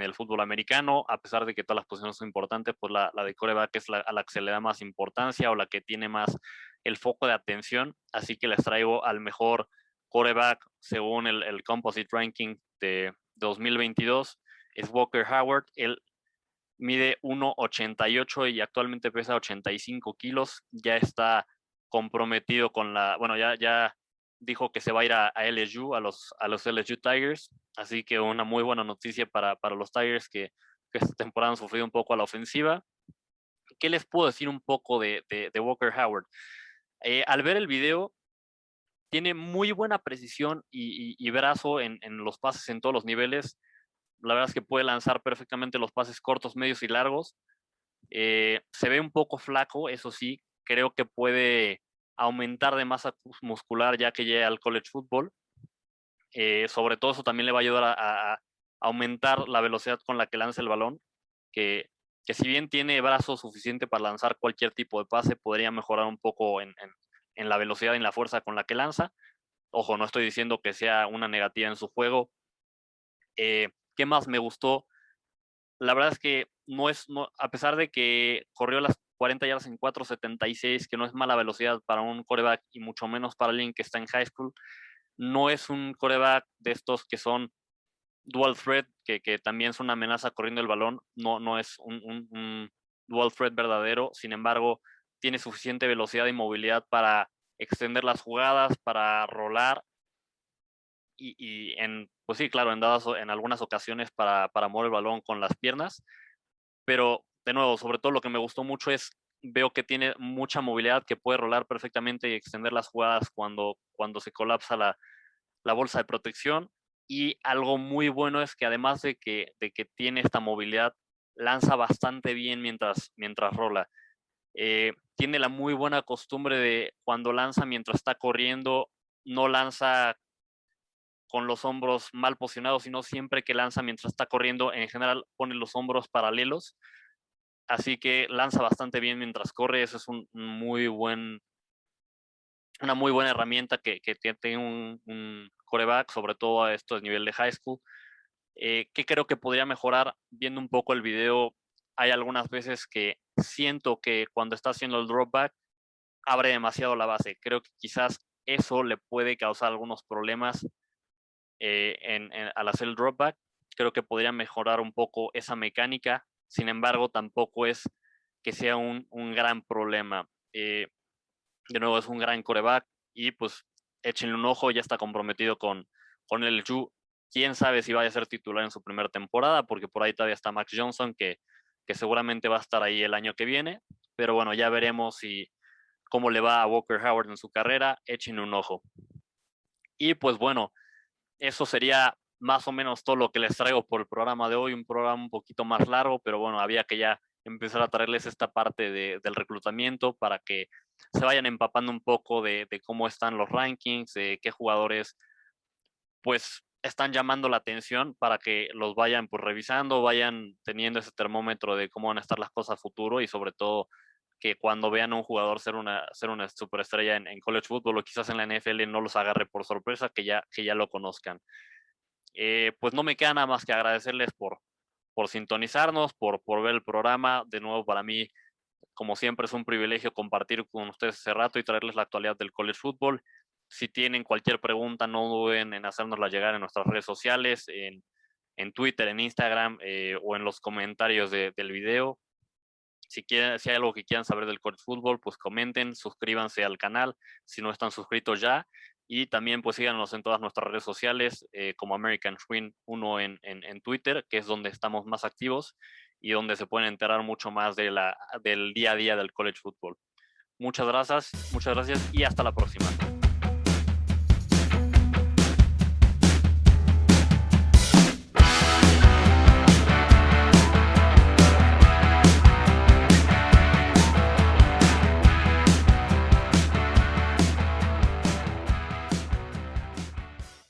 el fútbol americano. A pesar de que todas las posiciones son importantes, pues la de quarterback es a la que se le da más importancia, o la que tiene más el foco de atención. Así que les traigo al mejor quarterback según el Composite Ranking de 2022. Es Walker Howard. Él mide 1,88 y actualmente pesa 85 kilos. Ya está comprometido bueno, ya dijo que se va a ir a LSU, a los LSU Tigers. Así que una muy buena noticia para los Tigers, que esta temporada han sufrido un poco a la ofensiva. ¿Qué les puedo decir un poco de Walker Howard? Al ver el video, tiene muy buena precisión y brazo en los pases en todos los niveles. La verdad es que puede lanzar perfectamente los pases cortos, medios y largos. Se ve un poco flaco, eso sí. Creo que puede aumentar de masa muscular ya que llegue al college football. Sobre todo eso también le va a ayudar a aumentar la velocidad con la que lanza el balón, que si bien tiene brazo suficiente para lanzar cualquier tipo de pase, podría mejorar un poco en la velocidad y en la fuerza con la que lanza. Ojo, no estoy diciendo que sea una negativa en su juego. ¿Qué más me gustó? la verdad es que a pesar de que corrió las 40 yardas en 4.76, que no es mala velocidad para un quarterback y mucho menos para alguien que está en high school, no es un quarterback de estos que son dual threat, que también es una amenaza corriendo el balón, no es un dual threat verdadero. Sin embargo, tiene suficiente velocidad y movilidad para extender las jugadas, para rolar pues sí, claro, en algunas ocasiones para mover el balón con las piernas. Pero de nuevo, sobre todo lo que me gustó mucho es veo que tiene mucha movilidad, que puede rolar perfectamente y extender las jugadas cuando se colapsa la bolsa de protección. Y algo muy bueno es que además de que tiene esta movilidad, lanza bastante bien mientras rola. Tiene la muy buena costumbre de cuando lanza mientras está corriendo, no lanza con los hombros mal posicionados, sino siempre que lanza mientras está corriendo, en general pone los hombros paralelos. Así que lanza bastante bien mientras corre. Eso es una muy buena herramienta que tiene un quarterback, sobre todo a estos nivel de high school. ¿Qué creo que podría mejorar? Viendo un poco el video, hay algunas veces que siento que cuando está haciendo el dropback abre demasiado la base. Creo que quizás eso le puede causar algunos problemas al hacer el dropback. Creo que podría mejorar un poco esa mecánica. Sin embargo, tampoco es que sea un gran problema. De nuevo, es un gran coreback y pues échenle un ojo, ya está comprometido con el LSU. Quién sabe si vaya a ser titular en su primera temporada, porque por ahí todavía está Max Johnson, que seguramente va a estar ahí el año que viene. Pero bueno, ya veremos cómo le va a Walker Howard en su carrera. Échenle un ojo. Y pues bueno, eso sería más o menos todo lo que les traigo por el programa de hoy, un programa un poquito más largo, pero bueno, había que ya empezar a traerles esta parte del reclutamiento para que se vayan empapando un poco de cómo están los rankings, de qué jugadores pues están llamando la atención para que los vayan pues revisando, vayan teniendo ese termómetro de cómo van a estar las cosas a futuro y sobre todo que cuando vean a un jugador ser una superestrella en college football o quizás en la NFL no los agarre por sorpresa, que ya lo conozcan. Pues no me queda nada más que agradecerles por sintonizarnos, por ver el programa. De nuevo, para mí, como siempre, es un privilegio compartir con ustedes ese rato y traerles la actualidad del college football. Si tienen cualquier pregunta, no duden en hacérnosla llegar en nuestras redes sociales, en Twitter, en Instagram o en los comentarios del video. Si hay algo que quieran saber del college football, pues comenten, suscríbanse al canal si no están suscritos ya. Y también pues síganos en todas nuestras redes sociales como American Swing 1 en Twitter, que es donde estamos más activos y donde se pueden enterar mucho más del día a día del college football. Muchas gracias y hasta la próxima.